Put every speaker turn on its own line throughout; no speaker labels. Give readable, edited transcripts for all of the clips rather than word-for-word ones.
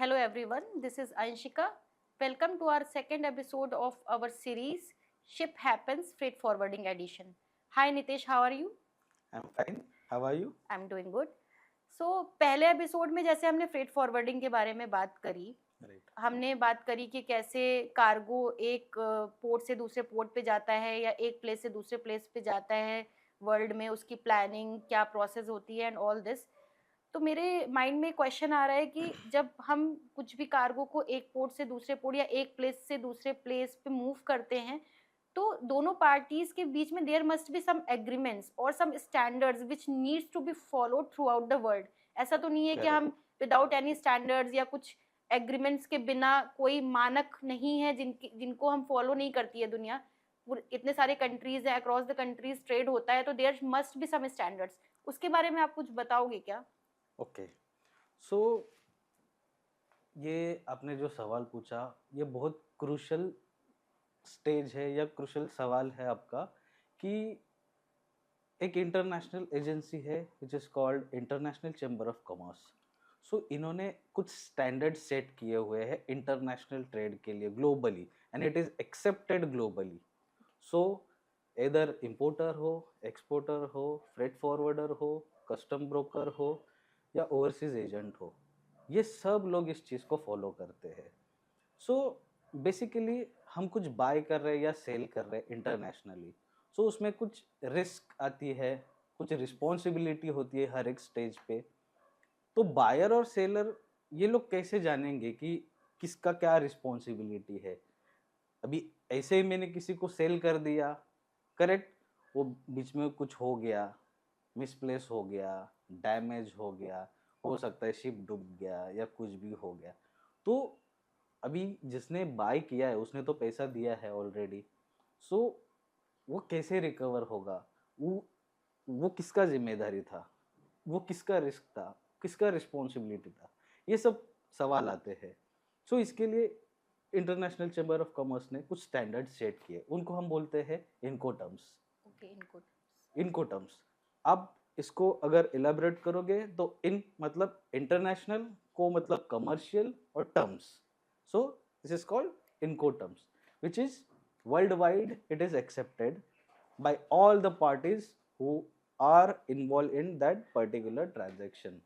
Hello everyone, this is Anshika. Welcome to our second episode of our series Ship Happens Freight Forwarding Edition. Hi Nitesh, how are you?
I'm fine. How are you?
I'm doing good. So पहले episode में जैसे हमने freight forwarding के बारे में बात करी,
Right.
हमने बात करी कि कैसे कार्गो एक पोर्ट से दूसरे पोर्ट पे जाता है या एक प्लेस से दूसरे प्लेस पे जाता है वर्ल्ड में, उसकी प्लानिंग क्या प्रोसेस होती है एंड ऑल दिस। तो मेरे माइंड में क्वेश्चन आ रहा है कि जब हम कुछ भी कार्गो को एक पोर्ट से दूसरे पोर्ट या एक प्लेस से दूसरे प्लेस पे मूव करते हैं, तो दोनों पार्टीज के बीच में there must be some agreements और some standards which needs to be followed throughout the world. ऐसा तो नहीं है कि
Correct.
हम विदाउट एनी स्टैंडर्ड्स या कुछ एग्रीमेंट्स के बिना, कोई मानक नहीं है जिनको हम फॉलो नहीं करती है दुनिया। इतने सारे कंट्रीज है, अक्रॉस द कंट्रीज ट्रेड होता है, तो there must be some standards. उसके बारे में आप कुछ बताओगे क्या?
ओके, सो ये आपने जो सवाल पूछा, ये बहुत क्रूशल स्टेज है या क्रूशल सवाल है आपका कि एक इंटरनेशनल एजेंसी है which is called International Chamber of Commerce. So इन्होंने कुछ स्टैंडर्ड सेट किए हुए हैं इंटरनेशनल ट्रेड के लिए globally, and it is accepted globally. So इधर इम्पोर्टर हो, एक्सपोर्टर हो, फ्रेट फॉरवर्डर हो, कस्टम ब्रोकर हो या ओवरसीज एजेंट हो, ये सब लोग इस चीज़ को फॉलो करते हैं। सो बेसिकली हम कुछ बाय कर रहे हैं या सेल कर रहे हैं इंटरनेशनली, सो उसमें कुछ रिस्क आती है, कुछ रिस्पॉन्सिबिलिटी होती है हर एक स्टेज पे। तो बायर और सेलर ये लोग कैसे जानेंगे कि किसका क्या रिस्पॉन्सिबिलिटी है? अभी ऐसे ही मैंने किसी को सेल कर दिया, करेक्ट, वो बीच में कुछ हो गया, मिसप्लेस हो गया, डैमेज हो गया, हो सकता है शिप डूब गया या कुछ भी हो गया, तो अभी जिसने बाय किया है उसने तो पैसा दिया है ऑलरेडी। सो वो कैसे रिकवर होगा? वो किसका जिम्मेदारी था? वो किसका रिस्क था? किसका रिस्पॉन्सिबिलिटी था? ये सब सवाल आते हैं। सो इसके लिए इंटरनेशनल चैम्बर ऑफ कॉमर्स ने कुछ स्टैंडर्ड सेट किए, उनको हम बोलते हैं इनको टर्म्स।
ओके, इनको
इनको टर्म्स, आप इसको अगर इलेबोरेट करोगे तो इन मतलब इंटरनेशनल, को मतलब कमर्शियल, और terms, so this is called Incoterms, which is worldwide, it is accepted by all the parties who are involved in that particular transaction.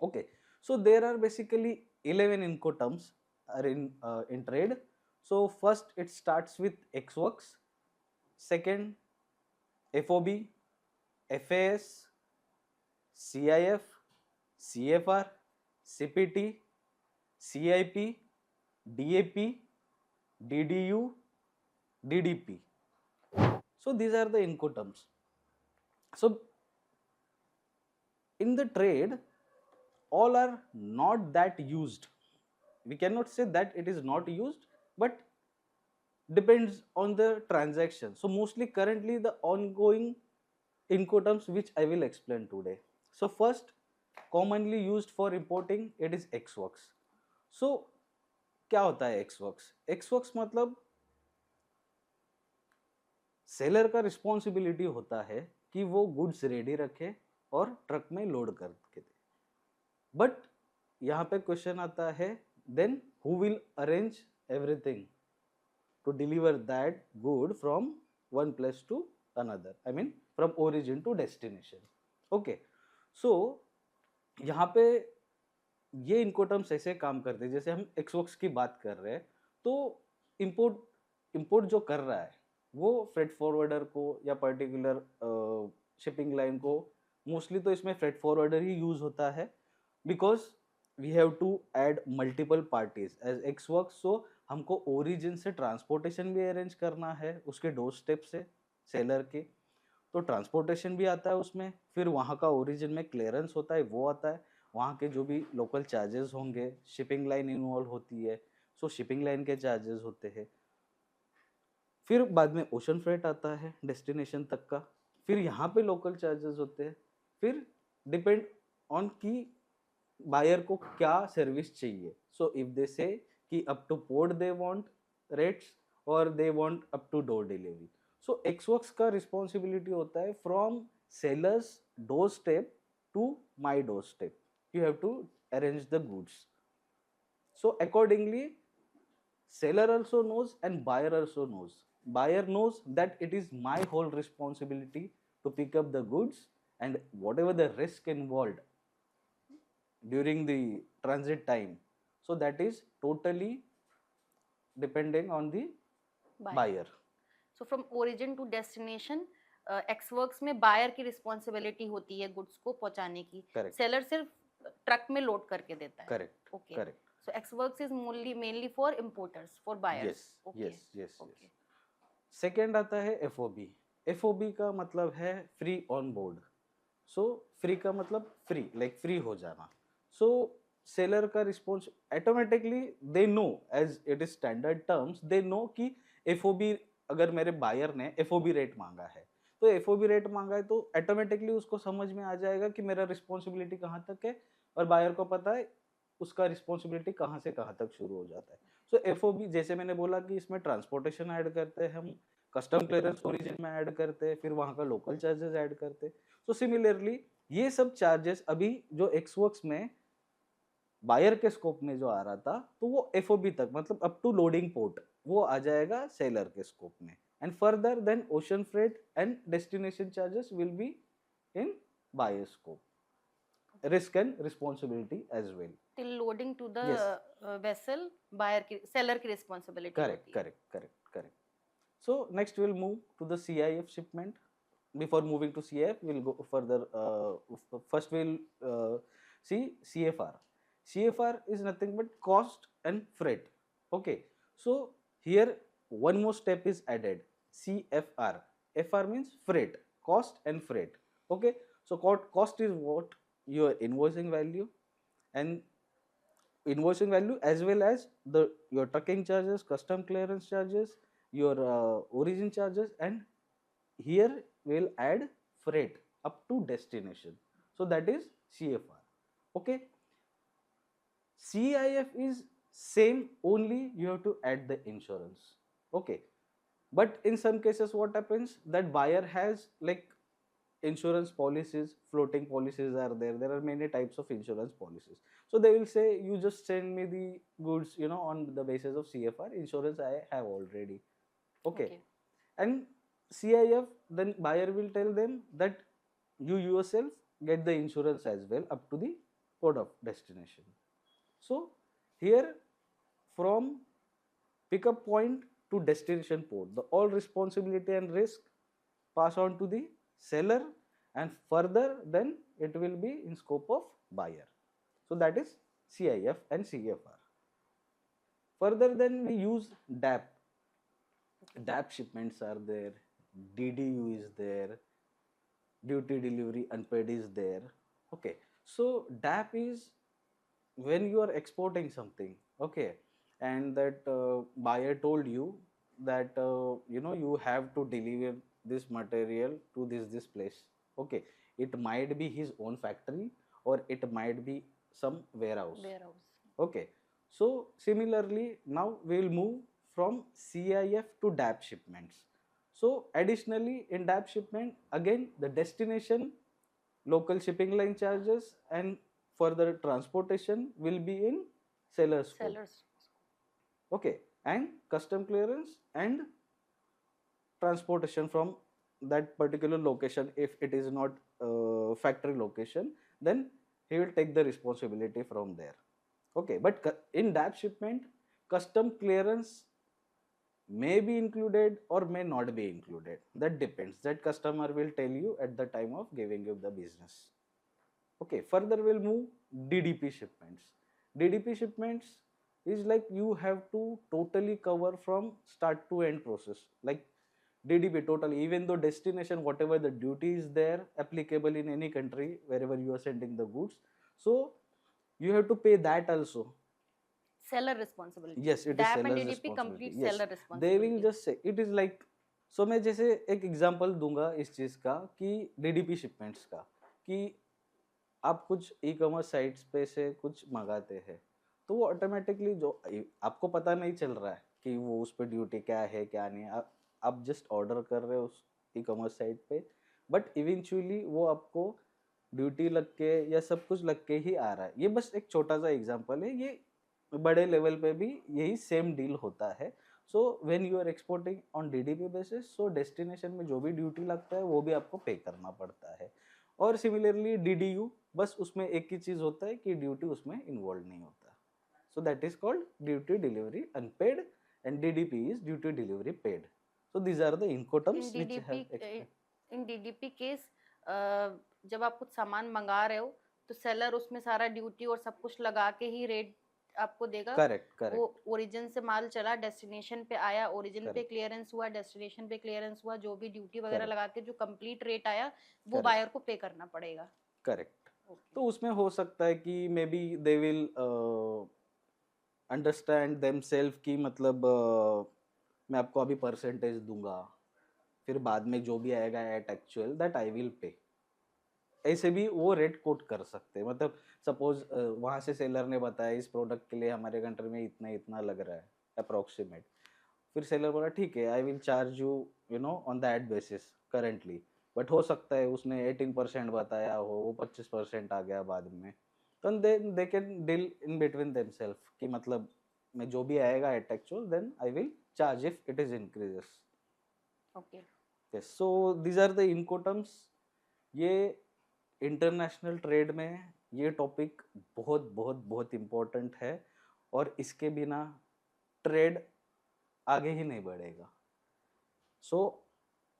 Okay, so there are basically 11 incoterms are in trade. So first it starts with ex-works, second FOB, FAS, CIF, CFR, CPT, CIP, DAP, DDU, DDP. So these are the incoterms. So in the trade, all are not that used. We cannot say that it is not used, but depends on the transaction. So mostly currently the ongoing incoterms which I will explain today. So first, commonly used for importing, it is ex-works. So क्या होता है ex-works? ex-works मतलब seller का responsibility होता है कि वो goods ready रखे और ट्रक में लोड करके दे। बट यहाँ पे क्वेश्चन आता है, then who will arrange everything to deliver that good from one place to another, I mean from origin to destination. Okay, so यहाँ पे ये इनकोटर्म्स ऐसे काम करते हैं, जैसे हम एक्सवर्क्स की बात कर रहे हैं, तो इंपोर्ट इंपोर्ट जो कर रहा है वो फ्रेट फॉरवर्डर को या पर्टिकुलर शिपिंग लाइन को, मोस्टली तो इसमें फ्रेट फॉरवर्डर ही यूज होता है, because we have to add multiple parties as ex work. So हमको ओरिजिन से ट्रांसपोर्टेशन भी अरेंज करना है, उसके डोर स्टेप से सेलर के, तो ट्रांसपोर्टेशन भी आता है उसमें, फिर वहाँ का ओरिजिन में क्लियरेंस होता है वो आता है, वहाँ के जो भी लोकल चार्जेस होंगे, शिपिंग लाइन इन्वॉल्व होती है, सो शिपिंग लाइन के चार्जेस होते हैं, फिर बाद में ओशन फ्रेट आता है डेस्टिनेशन तक का, फिर यहाँ पे लोकल चार्जेस होते हैं, फिर डिपेंड ऑन कि बायर को क्या सर्विस चाहिए। सो इफ दे से कि up to port they want rates और they want up to door delivery, so ex works का रिस्पॉन्सिबिलिटी होता है from seller's doorstep to my doorstep, you have to arrange the goods. So accordingly, seller also knows and buyer also knows. Buyer knows that it is my whole responsibility to pick up the goods, and whatever the risk involved during the transit time, so that is totally depending on the
buyer.
buyer.
So from origin to destination ex works में buyer की responsibility होती है goods को पहुंचाने की.
Correct.
Seller सिर्फ truck में load करके देता है.
Correct.
Okay.
Correct.
So ex works is mainly for importers, for buyers.
Yes.
Okay.
Yes. Yes.
Okay.
Yes. Second आता है FOB. FOB का मतलब है free on board. So free का मतलब फ्री, लाइक फ्री हो जाना. सो सेलर का response automatically they know, as it is standard terms, they know कि FOB, अगर मेरे बायर ने FOB रेट मांगा है तो FOB रेट मांगा है तो ऑटोमेटिकली उसको समझ में आ जाएगा कि मेरा रिस्पॉन्सिबिलिटी कहाँ तक है, और बायर को पता है उसका रिस्पॉन्सिबिलिटी कहाँ से कहाँ तक शुरू हो जाता है. सो FOB, जैसे मैंने बोला कि इसमें ट्रांसपोर्टेशन ऐड करते हैं हम, कस्टम क्लियरेंस ओरिजिन में ऐड करते हैं, फिर वहाँ का लोकल चार्जेस ऐड करते हैं. सो सिमिलरली ये सब चार्जेस अभी जो एक्सवर्क्स में बायर के स्कोप में जो आ रहा था, तो वो FOB तक, मतलब अप टू लोडिंग पोर्ट, वो आ जाएगा सेलर के स्कोप में. And further then ocean freight and destination charges will be in buyer scope, risk and responsibility as well.
Till loading to the
Yes.
Vessel buyer की, seller की responsibility
Correct, correct, correct, correct. So next we'll move to the CIF shipment. Before moving to CIF, we'll go further. First we'll see CFR. CFR is nothing but cost and freight. Okay. So here one more step is added. CFR. FR means freight, cost and freight. Okay. So cost is what? Your invoicing value, and invoicing value as well as your trucking charges, custom clearance charges, your origin charges, and here we'll add freight up to destination. So that is CFR. Okay. CIF is same, only you have to add the insurance. Okay. But in some cases what happens, that buyer has like insurance policies, floating policies are there. There are many types of insurance policies. So they will say, you just send me the goods, on the basis of CFR. Insurance I have already. Okay. And CIF, then buyer will tell them that you yourself get the insurance as well up to the port of destination. So here, from pickup point to destination port, the all responsibility and risk pass on to the seller, and further then it will be in scope of buyer. So that is CIF and CFR. Further then we use DAP. DAP shipments are there, DDU is there, duty delivery unpaid is there. Okay. So DAP is when you are exporting something, okay, and that buyer told you that you have to deliver this material to this place. Okay. It might be his own factory or it might be some warehouse. Okay. So similarly, now we will move from CIF to DAP shipments. So additionally in DAP shipment, again the destination, local shipping line charges, and further transportation will be in seller's scope. Okay. And custom clearance and transportation from that particular location, if it is not factory location, then he will take the responsibility from there. Okay. But in DAP shipment, custom clearance may be included or may not be included. That depends. That customer will tell you at the time of giving you the business. Okay. Further we'll move DDP shipments. DDP shipments is like you have to totally cover from start to end process, like DDP totally, even though destination, whatever the duty is there applicable in any country wherever you are sending the goods, so you have to pay that also.
Seller responsibility.
Yes, it is
DAP and
seller's
DDP
responsibility.
complete
Yes,
seller
they
responsibility.
will just say it is like, so मैं जैसे एक example दूंगा इस चीज का कि DDP shipments का, कि आप कुछ ई-कॉमर्स साइट्स पे से कुछ मंगाते हैं तो वो ऑटोमेटिकली जो आपको पता नहीं चल रहा है कि वो उस पर ड्यूटी क्या है क्या नहीं है, आप जस्ट ऑर्डर कर रहे हो उस ई-कॉमर्स साइट पे, बट इवेंचुअली वो आपको ड्यूटी लग के या सब कुछ लग के ही आ रहा है. ये बस एक छोटा सा एग्जांपल है, ये बड़े लेवल पे भी यही सेम डील होता है। So when you are exporting on DDP basis, so destination में जो भी ड्यूटी लगता है वो भी आपको पे करना पड़ता है। और सिमिलरली डीडीयू, बस उसमें एक ही चीज होता है कि ड्यूटी उसमें इन्वॉल्व नहीं होता। So that is called duty delivery unpaid and DDP is duty delivery paid. So these are the
in
Incoterms which
DDP
have explain.
In DDP case जब आप कुछ सामान मंगा रहे हो तो सेलर उसमें सारा ड्यूटी और सब कुछ लगा के ही रेट आपको देगा।
करेक्ट
वो
करेक्ट
ओरिजिन से माल चला, डेस्टिनेशन पे आया, ओरिजिन पे
करेक्ट
क्लियरेंस हुआ, डेस्टिनेशन पे क्लियरेंस हुआ, जो भी ड्यूटी वगैरह
करेक्ट
लगा के जो कंप्लीट रेट आया वो
करेक्ट
बायर को पे करना पड़ेगा।
करेक्ट।
ओके।
तो उसमें हो सकता है कि maybe they will understand themself कि मतलब मैं आपको अभी परसेंटेज दूंगा, फिर बाद में जो भी आएगा at actual that I will pay, ऐसे भी वो रेट कोट कर सकते हैं। मतलब सपोज वहाँ से सेलर ने बताया इस प्रोडक्ट के लिए हमारे कंट्री में इतना इतना लग रहा है अप्रोक्सीमेट, फिर सेलर बोला ठीक है आई will charge you you know on that basis currently, but हो सकता है उसने 18% बताया हो, वो 25% आ गया बाद में, तो they can deal in between themselves कि मतलब मैं जो भी आएगा at actual then I will charge if it is increases.
Okay.
Yes, so these are the Incoterms. ये इंटरनेशनल ट्रेड में ये टॉपिक बहुत बहुत बहुत इम्पोर्टेंट है, और इसके बिना ट्रेड आगे ही नहीं बढ़ेगा। सो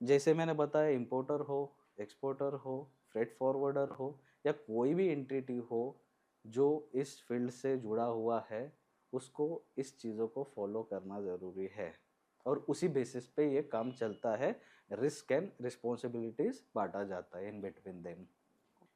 जैसे मैंने बताया, इंपोर्टर हो, एक्सपोर्टर हो, फ्रेट फॉरवर्डर हो, या कोई भी एंटिटी हो जो इस फील्ड से जुड़ा हुआ है, उसको इस चीज़ों को फॉलो करना ज़रूरी है, और उसी बेसिस पे ये काम चलता है। रिस्क एंड रिस्पॉन्सिबिलिटीज बांटा जाता है इन बिटवीन देम।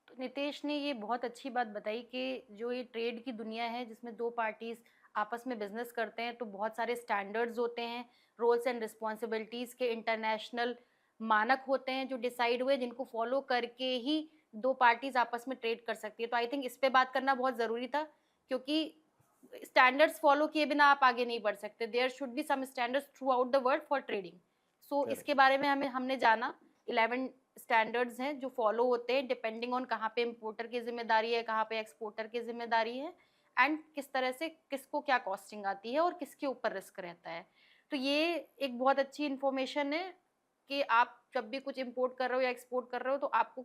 तो नितेश ने ये बहुत अच्छी बात बताई कि जो ये ट्रेड की दुनिया है जिसमें दो पार्टीज आपस में बिजनेस करते हैं तो बहुत सारे स्टैंडर्ड्स होते हैं, रोल्स एंड रिस्पॉन्सिबिलिटीज के इंटरनेशनल मानक होते हैं जो डिसाइड हुए, जिनको फॉलो करके ही दो पार्टीज आपस में ट्रेड कर सकती है। तो आई थिंक इस पे बात करना बहुत ज़रूरी था, क्योंकि स्टैंडर्ड्स फॉलो किए बिना आप आगे नहीं बढ़ सकते। There should be some standards throughout the world for trading. So
correct
इसके बारे में हमने जाना 11 स्टैंडर्ड्स हैं जो फॉलो होते हैं डिपेंडिंग ऑन कहाँ पे इम्पोर्टर की जिम्मेदारी है, कहाँ पे एक्सपोर्टर की जिम्मेदारी है, एंड किस तरह से किसको क्या कॉस्टिंग आती है और किसके ऊपर रिस्क रहता है। तो ये एक बहुत अच्छी इन्फॉर्मेशन है कि आप जब भी कुछ इम्पोर्ट कर रहे हो या एक्सपोर्ट कर रहे हो तो आपको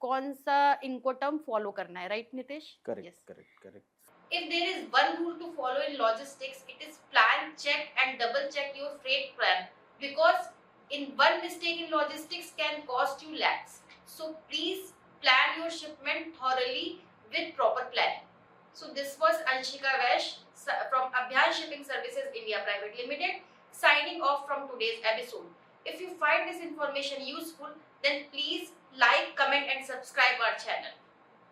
कौन सा इनकोटर्म फॉलो करना है, right Nitesh?
Correct
yes.
Correct correct.
If there is one rule to follow in logistics, it is plan, check, and double check your freight plan, because in one mistake in logistics can cost you lakhs. So please plan your shipment thoroughly with proper planning. So this was Anshika Vash from Abhyaan Shipping Services India Private Limited, signing off from today's episode. If you find this information useful, then please like, comment, and subscribe our channel.